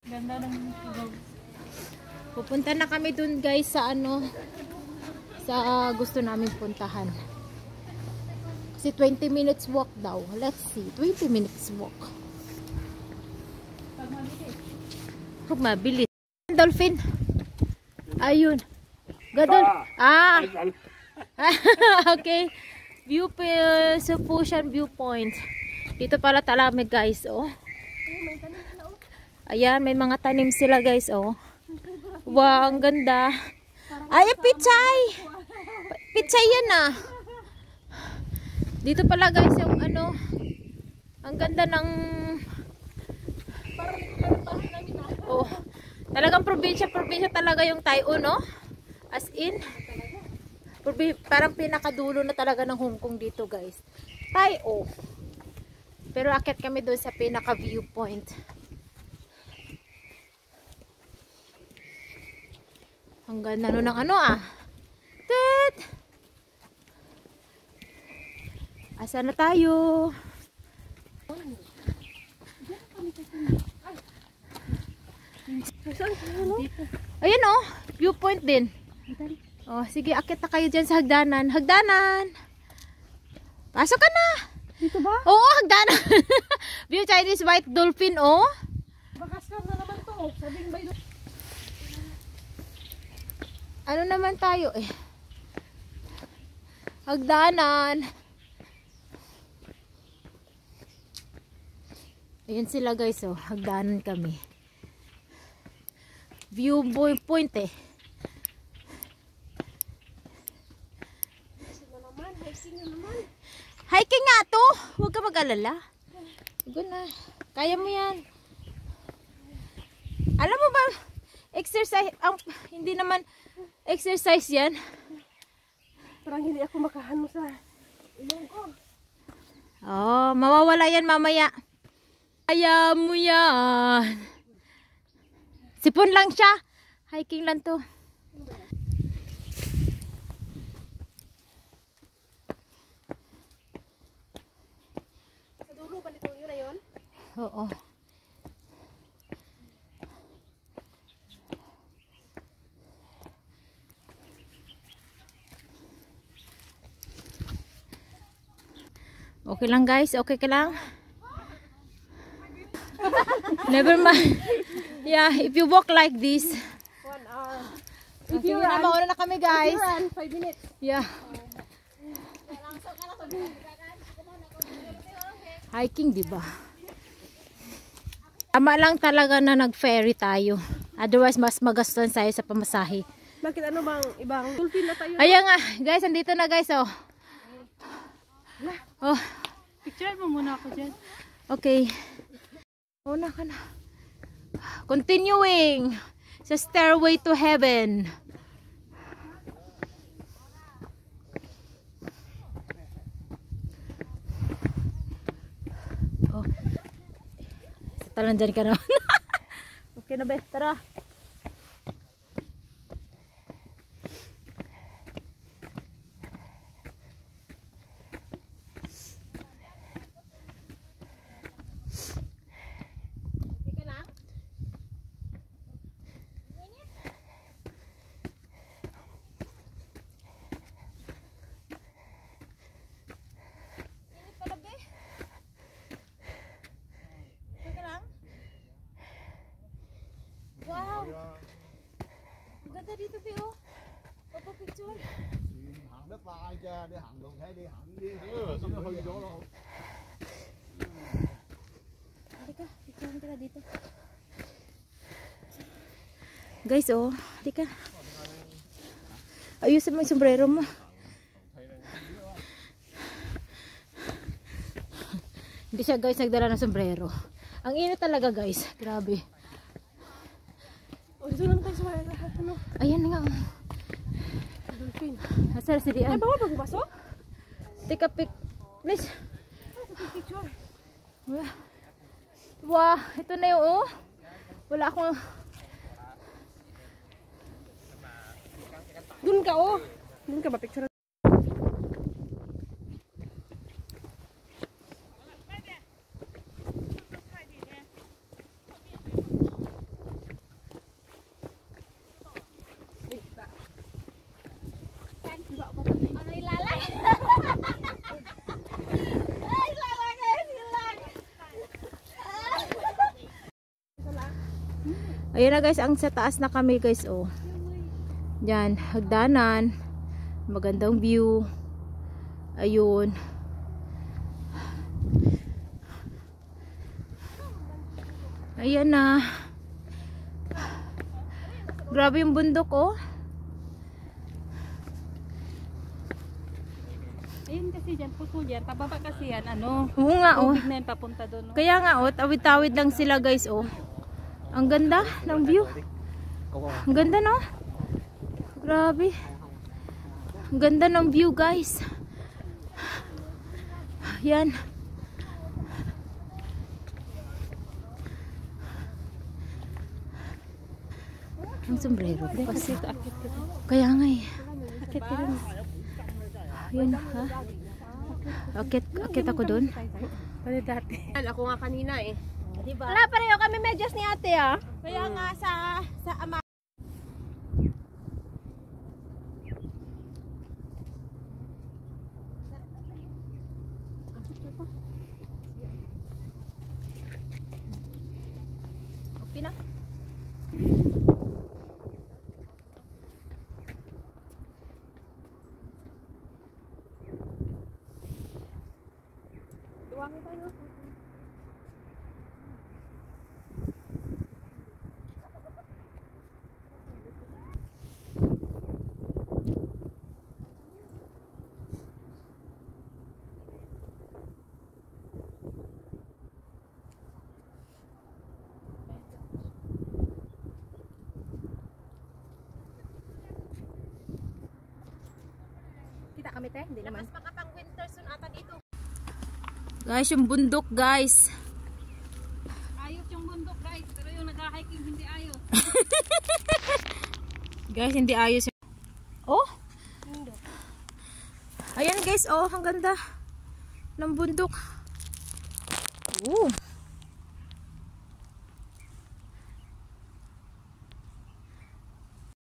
Ganda ng tugaw. Pupunta na kami dun guys sa ano, sa gusto namin puntahan. Kasi 20 minutes walk daw. Let's see, 20 minutes walk. Pag mabilis. Dolphin. Ayun. Gadol. Ah. Okay. Suffusion viewpoint. Dito pala talamig guys, oh. Ayan, may mga tanim sila guys, oh. Wow, ang ganda. Ay, pichay! Pichay yan ah. Dito pala guys yung ano, ang ganda ng oh, talagang probinsya talaga yung Taiwan, no? As in, parang pinakadulo na talaga ng Hong Kong dito guys. Taiwan. Pero akit kami doon sa pinaka viewpoint. Ang ganda no ng ano ah. Tet! Asa na tayo? Ayan oh, viewpoint din. Oh, sige, akit na kayo dyan sa hagdanan. Hagdanan! Pasok ka na! Dito ba? Oo, hagdanan! View Chinese white dolphin, oh. Bakas ka na naman to. Sabing ba yun? Ano naman tayo eh? Hagdanan. Ayan sila guys, oh. Hagdanan kami. View point eh. Hiking nga to. Huwag ka mag-alala. Huwag na. Kaya mo yan. Alam mo ba, exercise, hindi naman exercise yan. Parang hindi ako makahano sa ilong ko. Oh, mawawala yan mamaya. Kaya mo yan. Sipon lang siya. Hiking lang to. Sa dulo ba nito yun na yun? Oo. Okay lang guys, okay ka lang? Never mind. Yeah, if you walk like this. 1 hour. If you run, mauna na kami guys. If you run, 5 minutes. Yeah. Hiking, di ba? Tama lang talaga na nag-ferry tayo. Otherwise, mas magastos tayo sa pamasahe. Bakit ano bang ibang dolphin na tayo? Ayan nga, guys, andito na guys, oh. Oh. Picture mo muna ako dyan. Okay. Una ka na. Continuing sa Stairway to Heaven. Oh. Talan dyan ka na. Okay na ba? Tara. Wow! Ang ganda dito, Pio. Papa picture. Hàng đất vai cha để hàng đường thế đi hàng đi xong rồi hơi gió đâu. Halika, picture kita dito. Guys, oh, halika. Ayusin mo yung sombrero mo. Hindi siya guys nagdala ng sombrero. Ang init talaga guys. Grabe. O, dito lang tayo sa ano? Ayan nga. Dolphin. Asal si Dian. Ay, bawal ba pumasok? Take a pic. Miss. Picture. Wow, ito na yung oh. Wala akong... Dun ka, oh. Dun ka ba picture? Ayan na guys, ang sa taas na kami guys, oh. Diyan, hagdanan. Magandang view. Ayun. Ayan na. Grabe yung bundok, oh. Ayun kasi dyan, puso dyan. Pababa kasi yan, ano. Oo nga, oh. Tubig na yun papunta doon. No? Kaya nga, oh, tawid-tawid lang sila guys, oh. Ang ganda ng view. Ang ganda, no? Grabe. Ang ganda ng view, guys. Yan. Ang sombrero bukas. Kaya nga eh. Akit ka rin. Yan, ha? Akit ako doon. Pwede dati. Ako nga kanina eh. Diba? Wala, pareho kami medyas ni ate ah. Kaya nga sa ama. Okay na. Tuwangin tayo. Kita kami te, hindi naman. Mas makapang winter soon ata dito. Guys, yung bundok, guys. Ayos yung bundok guys, pero yung nag-hiking hindi ayos. Guys, hindi ayos yung... Oh! Ayan guys, oh, ang ganda ng bundok. Oh!